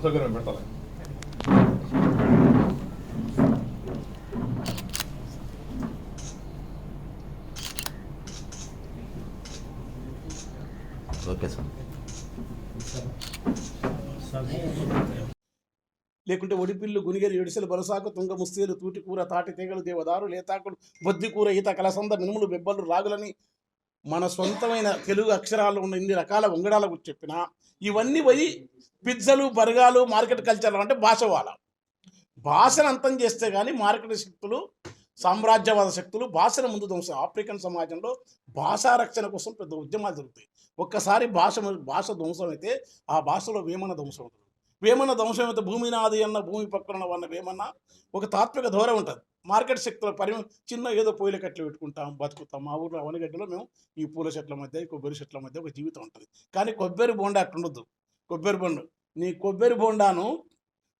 అసౌకర్యం పెట్టాలి. Okay sir. లేకుంటే ఒడిపిల్లు గునిగెలు ఎడిసెలు బలసాకు తుంగ ముస్తేలు తూటి కూర తాటి తీగలు దేవదారు లేతాకులు బొద్ది కూర ఈత కలసంద మినుములు బెబ్బలు రాగులని మన సొంతమైన తెలుగు అక్షరాలు ఉన్న ఇన్ని రకాల వంగడాల గురించి చెప్పిన ఇవన్నీ పోయి పిజ్జలు బర్గాలు మార్కెట్ కల్చర్ అంటే భాష వాళ్ళ భాషను అంతం చేస్తే కానీ మార్కెట్ శక్తులు సామ్రాజ్యవాద శక్తులు భాషను ముందు ధ్వంసం. ఆఫ్రికన్ సమాజంలో భాషా రక్షణ కోసం పెద్ద ఉద్యమాలు జరుగుతాయి. ఒక్కసారి భాష ధ్వంసం అయితే ఆ భాషలో వేమన ధ్వంసం ఉంటుంది. వేమన ధ్వంసం అయితే భూమినాది అన్న భూమి పక్కన ఉన్న వేమన్న ఒక తాత్విక ధోరణి ఉంటుంది. మార్కెట్ శక్తుల చిన్న ఏదో పొయ్యిల కట్టలు పెట్టుకుంటాం బతుకుతాం. మా ఊళ్ళో అవనగడ్డలో మేము ఈ పూల చెట్ల మధ్య కొబ్బరి చెట్ల మధ్య ఒక జీవితం ఉంటుంది. కానీ కొబ్బరి బోండా అట్లా ఉండొద్దు. కొబ్బరి బొండు నీ కొబ్బరి బోండాను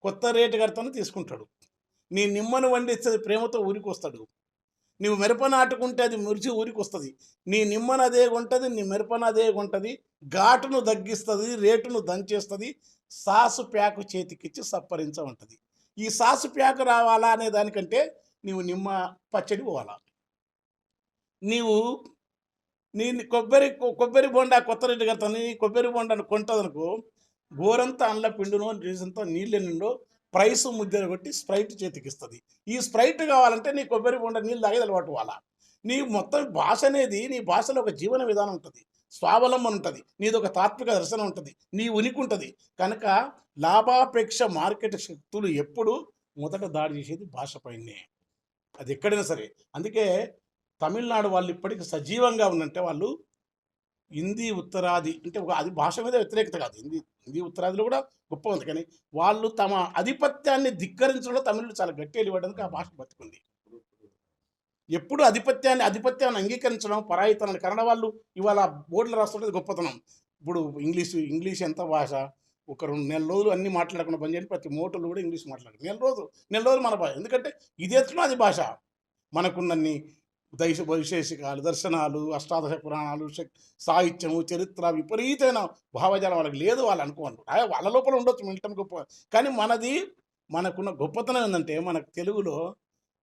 కొత్త రేటు కడతాను తీసుకుంటాడు. నీ నిమ్మను వండిస్తుంది ప్రేమతో ఊరికి వస్తాడు. నువ్వు మిరప నాటుకుంటే అది మురిచి ఊరికి వస్తుంది. నీ నిమ్మను అదే కొంటుంది, నీ మిరపను అదే కొంటుంది. ఘాటును తగ్గిస్తుంది, రేటును దంచేస్తుంది. Sauce pack చేతికిచ్చి సప్పరించమంటుంది. ఈ సాసు ప్యాకు రావాలా అనే దానికంటే నీవు నిమ్మ పచ్చడి పోవాలా. నీవు నీ కొబ్బరి బొండా కొత్త రేటు కడతాను. నీ కొబ్బరి బొండాను కొంటదనుకో గోరంతా అండ్ల పిండునో రీసంతా నీళ్ళ నిండో ప్రైస్ ముద్దలు కొట్టి స్ప్రైట్ చేతికిస్తుంది. ఈ స్ప్రైట్ కావాలంటే నీ కొబ్బరి బొండ నీళ్ళు తాగేది అలవాటు వాళ్ళ. నీ మొత్తం భాష అనేది నీ భాషలో ఒక జీవన విధానం ఉంటుంది, స్వావలంబన ఉంటుంది, నీది ఒక తాత్విక దర్శనం ఉంటుంది, నీ ఉనికి ఉంటుంది. కనుక లాభాపేక్ష మార్కెట్ శక్తులు ఎప్పుడు మొదట దాడి చేసేది భాష పైనే, అది ఎక్కడైనా సరే. అందుకే తమిళనాడు వాళ్ళు ఇప్పటికీ సజీవంగా ఉన్నంటే వాళ్ళు హిందీ ఉత్తరాది అంటే అది భాష మీద వ్యతిరేకత కాదు. హిందీ ఉత్తరాదిలో కూడా గొప్ప ఉంది. కానీ వాళ్ళు తమ ఆధిపత్యాన్ని ధిక్కరించడంలో తమిళులు చాలా గట్టిగా ఇవ్వడానికి ఆ భాష బతుకుంది. ఎప్పుడు ఆధిపత్యాన్ని అంగీకరించడం పరాయితనాన్ని. కన్నడ వాళ్ళు ఇవాళ బోర్డులు రాస్తుంటే గొప్పతనం. ఇప్పుడు ఇంగ్లీష్ ఎంత భాష, ఒక 2 నెలల రోజులు అన్నీ మాట్లాడకుండా బంద్ చేయండి, ప్రతి మోటలు కూడా ఇంగ్లీష్ మాట్లాడారు. నెల రోజులు మన భాష. ఎందుకంటే ఇది ఎత్తున అది భాష. మనకున్నన్ని వైశేషికాలు, దర్శనాలు, అష్టాదశ పురాణాలు, సాహిత్యము, చరిత్ర, విపరీతమైన భావజాలం వాళ్ళకి లేదు. వాళ్ళు అనుకుంటారు వాళ్ళ లోపల ఉండొచ్చు మిల్టన్ గొప్ప. కానీ మనకున్న గొప్పతనం ఏంటంటే మనకు తెలుగులో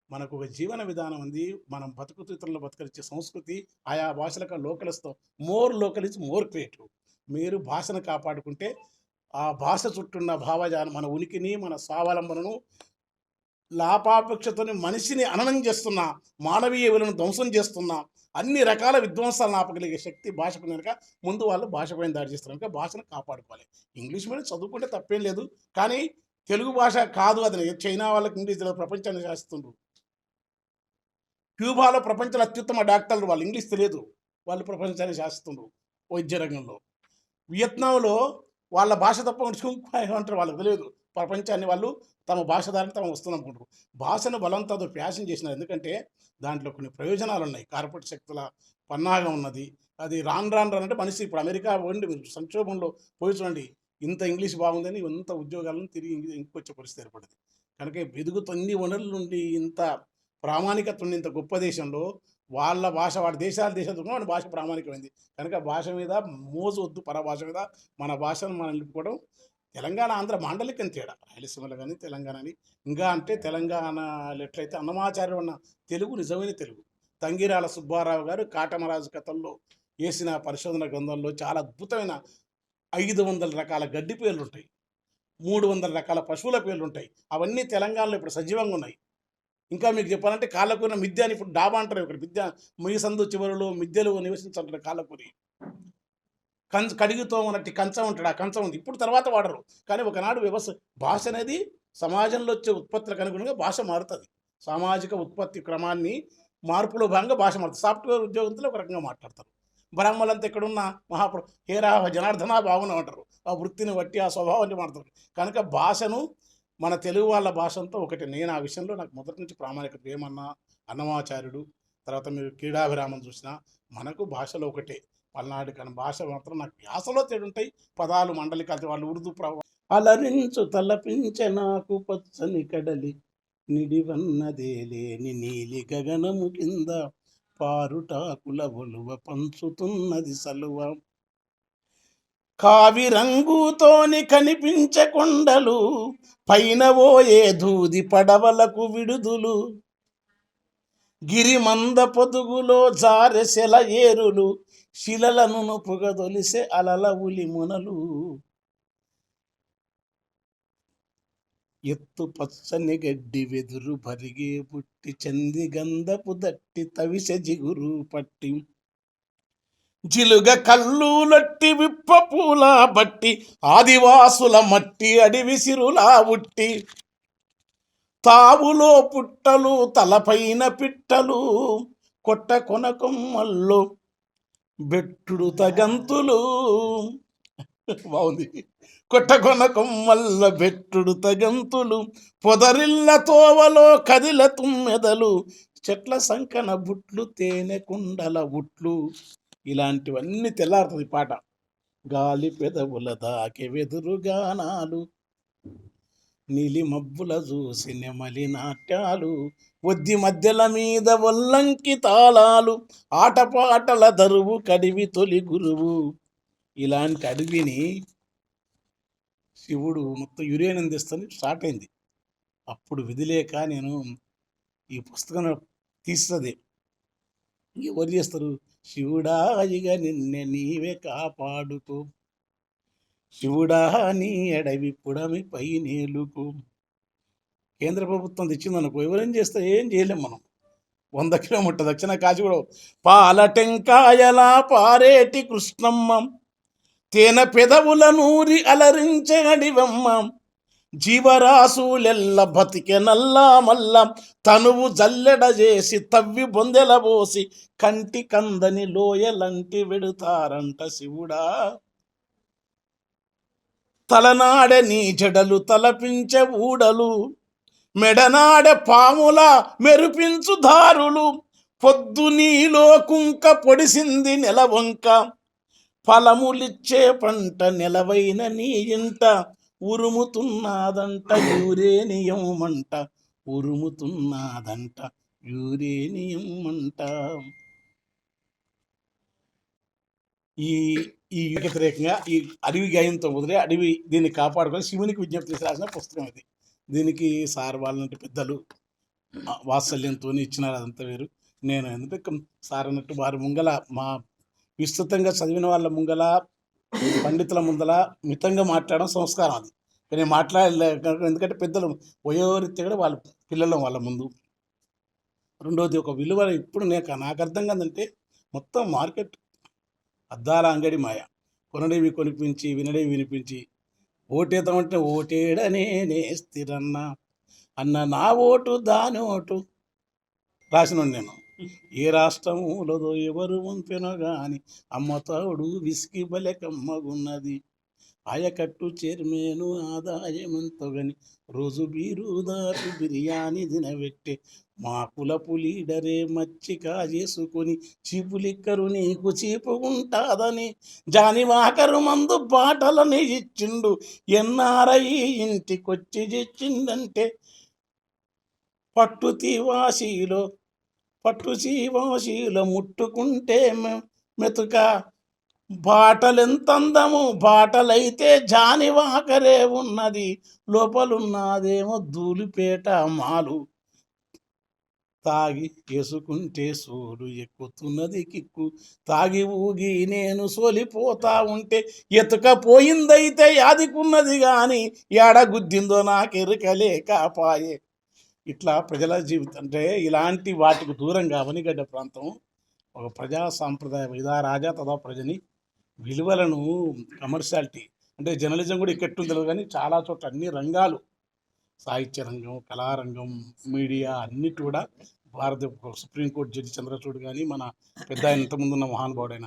మనకు ఒక జీవన విధానం ఉంది. మనం బతుకుతూ ఇతరులను బతకరించే సంస్కృతి. ఆయా భాషలకు లోకలిస్తాం. More local is more creative. మీరు భాషను కాపాడుకుంటే ఆ భాష చుట్టూన్న భావజాలం మన ఉనికిని మన స్వావలంబనను లాభాపేక్షతోని మనిషిని అననం చేస్తున్నా, మానవీయ విలువలను ధ్వంసం చేస్తున్నా, అన్ని రకాల విధ్వంసాలను ఆపగలిగే శక్తి భాషకు కనుక ముందు వాళ్ళు భాష పైన దాడి చేస్తారు. కనుక భాషను కాపాడుకోవాలి. ఇంగ్లీష్ మీడియం చదువుకుంటే తప్పేం లేదు. కానీ తెలుగు భాష కాదు. అది చైనా వాళ్ళకి ఇంగ్లీష్ ప్రపంచాన్ని శాసిస్తుండ్రు. క్యూబాలో ప్రపంచంలో అత్యుత్తమ డాక్టర్లు వాళ్ళు ఇంగ్లీష్ తెలియదు, వాళ్ళు ప్రపంచాన్ని శాసిస్తుండ్రు వైద్య రంగంలో. వియత్నాంలో వాళ్ళ భాష తప్ప అంటారు, వాళ్ళకి తెలియదు. ప్రపంచాన్ని వాళ్ళు తమ భాష దారిని తమ వస్తుందనుకుంటారు. భాషను బలంతో ఫ్యాషన్ చేసినారు. ఎందుకంటే దాంట్లో కొన్ని ప్రయోజనాలు ఉన్నాయి. కార్పొరేట్ శక్తుల పన్నాగం ఉన్నది. అది రాను అంటే మనిషి ఇప్పుడు అమెరికా వండి సంక్షోభంలో పోయి చూడండి, ఇంత ఇంగ్లీష్ బాగుందని ఇంత ఉద్యోగాలను తిరిగి ఇంకొచ్చే పరిస్థితి ఏర్పడింది. కనుక ఎదుగుతున్ని వనరుల నుండి ఇంత ప్రామాణికత ఉండి ఇంత గొప్ప దేశంలో వాళ్ళ భాష వాడి దేశాలు వాడి భాష ప్రామాణికమైంది. కనుక భాష మీద మోజు వద్దు, పరభాష మీద మన భాషను మనం నిలుపుకోవడం. తెలంగాణ ఆంధ్ర మాండలికం తేడా. రాయలసీమలో కానీ తెలంగాణ అని ఇంకా అంటే తెలంగాణలో ఎట్లయితే అన్నమాచార్యం ఉన్న తెలుగు నిజమైన తెలుగు. తంగిరాల సుబ్బారావు గారు కాటమరాజు కథల్లో వేసిన పరిశోధన గ్రంథంలో చాలా అద్భుతమైన 500 రకాల గడ్డి పేర్లు ఉంటాయి, 300 రకాల పశువుల పేర్లు ఉంటాయి. అవన్నీ తెలంగాణలో ఇప్పుడు సజీవంగా ఉన్నాయి. ఇంకా మీకు చెప్పాలంటే కాళ్ళకూరిన మిద్దె అని ఇప్పుడు డాబా అంటారు. ఇక్కడ మిద్దె ముయ్యసందు చివరిలో మిద్దెలు నివసించంటారు. కాళ్ళకూరి కడిగితో ఉన్నట్టు కంచం ఉంటాడు, ఆ కంచం ఉంది. ఇప్పుడు తర్వాత వాడరు. కానీ ఒకనాడు భాష అనేది సమాజంలో వచ్చే ఉత్పత్తులకు అనుగుణంగా భాష మారుతుంది. సామాజిక ఉత్పత్తి క్రమాన్ని మార్పులో భాగంగా భాష మారుతుంది. సాఫ్ట్వేర్ ఉద్యోగంతో ఒక రకంగా మాట్లాడతారు. బ్రాహ్మణులంతా ఎక్కడున్న హేరా జనార్దన బాగున్నా అంటారు. ఆ వృత్తిని బట్టి ఆ స్వభావాన్ని మారుతారు. కనుక భాషను మన తెలుగు వాళ్ళ భాషంతో ఒకటి. నేను ఆ విషయంలో నాకు మొదటి నుంచి ప్రామాణికత. ఏమన్నా అన్నమాచార్యుడు, తర్వాత మీరు క్రీడాభిరామం చూసినా మనకు భాషలో ఒకటే. పల్నాడు కానీ భాష మాత్రం నాకు యాసలో తేడుంటాయి. పదాలు మండలికాలు వాళ్ళు ఉర్దూ అలరించు తలపించే నాకు పచ్చని కడలి నిడివన్నదే లేని నీలి గగనము కింద పారుటాకుల ఒలువ పంచుతున్నది సలువ. కావి రంగుతోని కనిపించే కొండలు, పైన ఓయే దూది పడవలకు విడుదులు, గిరిమంద పొదుగులో జారె సెల ఏరులు, శిలలను పొగదొలిసే అలల ఉలి మునలు, ఎత్తు పచ్చని గడ్డి వెదురు భరిగే పుట్టి, చంది గంధపు దట్టి తవిసె జిగురు పట్టి, జిలుగ కళ్ళు లొట్టి విప్ప పూల బట్టి, ఆదివాసుల మట్టి అడివి సిరులా ఉట్టి, తావులో పుట్టలు తలపైన పిట్టలు, కొట్ట కొనకొమ్మల్లో బెట్టుడు తగంతులు. బాగుంది. కొట్టకొన కొమ్మల్ల బెట్టుడు తగంతులు, పొదరిల్ల తోవలో కదిల తుమ్మెదలు, చెట్ల సంకన బుట్లు తేనె కుండల బుట్లు. ఇలాంటివన్నీ తెల్లారుతుంది పాట. గాలి పెదవుల దాకే వెదురు గానాలు, నీలి మబ్బుల చూసి నెమలి నాట్యాలు, ఒద్ది మధ్యల మీద ఒల్లంకి తాళాలు, ఆటపాటల దరువు కడివి తొలి గురువు. ఇలాంటి అడవిని శివుడు మొత్తం యురేనియం తెస్తని స్టార్ట్ అయింది. అప్పుడు విధిలేక నేను ఈ పుస్తకం తీస్తుంది. ఎవరు చేస్తారు? శివుడా ఇక నిన్నే నీవే కాపాడుకో, శివుడా నీ ఎడవి పుడమి పై నేలుకు. కేంద్ర ప్రభుత్వం తెచ్చిందనుకో ఎవరేం చేస్తారు? ఏం చేయలేం మనం. 100 కిలోమీటర్ దక్షిణ కాశీ కూడా. పాల టెంకాయల పారేటి కృష్ణమ్మ, తేనె పెదవుల నూరి అలరించే అడివమ్మ, జీవరాశులెల్ల బతికె నల్లా మల్ల, తనువు జల్లెడ చేసి తవ్వి బొందెల పోసి, కంటి కందని లోయలంటి వెడుతారంట శివుడా. తలనాడె నీ జడలు తలపించే ఊడలు, మెడనాడె పాముల మెరుపించు దారులు, పొద్దు నీలో కుంక పొడిసింది నెలవంక, ఫలములిచ్చే పంట నెలవైన నీ ఇంట, ఉరుముతున్నదంట యూరేనియం మంట, ఉరుముతున్నదంట యూరేనియం మంట. ఈ ఈ వ్యతిరేకంగా ఈ అడవి గాయంతో మొదలై అడవి దీన్ని కాపాడుకొని శివునికి విజ్ఞప్తి చేసి రాసిన పుస్తకం ఇది. దీనికి సార్ వాళ్ళంటే పెద్దలు వాత్సల్యంతో ఇచ్చినారు, అదంతా వేరు. నేను ఎందుకంటే సార్ అన్నట్టు వారి ముంగల మా విస్తృతంగా చదివిన వాళ్ళ ముంగల పండితుల ముందల మితంగా మాట్లాడడం సంస్కారం. అది కానీ మాట్లాడలేక, ఎందుకంటే పెద్దలు వయోరీత్యా కూడా వాళ్ళ పిల్లల వాళ్ళ ముందు. రెండోది ఒక విలువ ఇప్పుడు నాకు అర్థం కాదంటే మొత్తం మార్కెట్ అద్దాల అంగడి మాయ. కొనడేవి కొనిపించి వినడేవి వినిపించి, ఓటేద్దామంటే ఓటేడనే నేస్తిరన్న అన్న నా ఓటు దాని ఓటు రాసిన నేను. ఏ రాష్ట్రములదో ఎవరు వంపెనో గాని, అమ్మతాడు విసికి బలె కమ్మగున్నది, ఆయకట్టు చైర్మేను ఆదాయమంతో గని, రోజు బీరు దాటి బిర్యానీ తినబెట్టే మా కులపు లీడరే మచ్చిక చేసుకొని, చీపులిక్కరు నీకు చీపు ఉంటాదని, జానివాకరు మందు బాటలని ఇచ్చిండు, ఎన్ఆర్ఐ ఇంటికొచ్చి ఇచ్చిండంటే, పట్టుచీవాశీలో ముట్టుకుంటే మెతుక, బాటలెంతందము బాటలైతే జానివాకరే ఉన్నది, లోపలున్నదేమో ధూళిపేట మాలు, తాగి వేసుకుంటే సోలు ఎక్కుతున్నది కిక్కు, తాగి ఊగి నేను సోలిపోతా ఉంటే, ఎతుకపోయిందైతే యాదికున్నది కానీ ఏడగుద్దిందో నాకెరుకలే కాపాయే. ఇట్లా ప్రజల జీవితం అంటే ఇలాంటి వాటికి దూరంగా అవనిగడ్డ ప్రాంతం ఒక ప్రజా సాంప్రదాయ ఇదా రాజా తదా ప్రజని విలువలను కమర్షియాలిటీ అంటే జర్నలిజం కూడా ఇక్కట్టుందో కానీ చాలా చోట్ల అన్ని రంగాలు, సాహిత్య రంగం, కళారంగం, మీడియా అన్నిటి కూడా భారత సుప్రీంకోర్టు జడ్జి చంద్రచూడ్ కానీ, మన పెద్ద ఆయన ఇంతకుముందున్న మహానుభావుడైన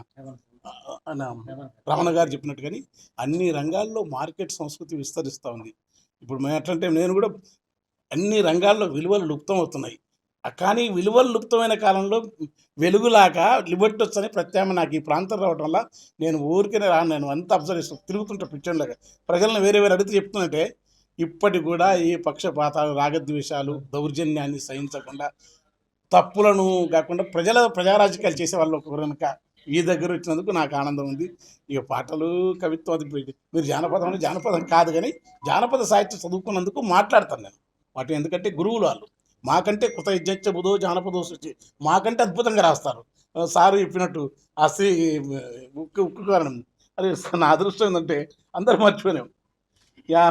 రమణ గారు చెప్పినట్టు కానీ అన్ని రంగాల్లో మార్కెట్ సంస్కృతి విస్తరిస్తూ ఉంది. ఇప్పుడు మేము ఎట్లంటే నేను కూడా అన్ని రంగాల్లో విలువలు లుప్తం అవుతున్నాయి. కానీ విలువలు లుప్తమైన కాలంలో వెలుగులాగా లిబర్టీ వచ్చని ప్రత్యామ్నాయం నాకు ఈ ప్రాంతం రావడం వల్ల నేను ఊరికనే రాను. నేను అంతా అబ్జర్వ్ చేస్తాను, తిరుగుతుంటా పిచ్చోన్లాగా. ప్రజలను వేరే వేరే అడిగితే చెప్తున్నట్టే ఇప్పటికి కూడా ఈ పక్షపాతాలు, రాగద్వేషాలు, దౌర్జన్యాన్ని సహించకుండా, తప్పులను కాకుండా ప్రజారాజకీయాలు చేసే వాళ్ళు ఒక కనుక మీ దగ్గర వచ్చినందుకు నాకు ఆనందం ఉంది. ఇక పాటలు, కవిత్వం అది మీరు జానపదం అంటే జానపదం కాదు కానీ జానపద సాహిత్యం చదువుకున్నందుకు మాట్లాడతాను నేను. వాటి ఎందుకంటే గురువులు వాళ్ళు. మాకంటే కృత యజ్ఞ బుధో జానపదో సృష్టి మాకంటే అద్భుతంగా రాస్తారు. సారు చెప్పినట్టు ఆ శ్రీ ఉక్కు ఉక్కు కారణం. అదే నా అదృష్టం ఏంటంటే అందరూ మర్చిపోయాం. యా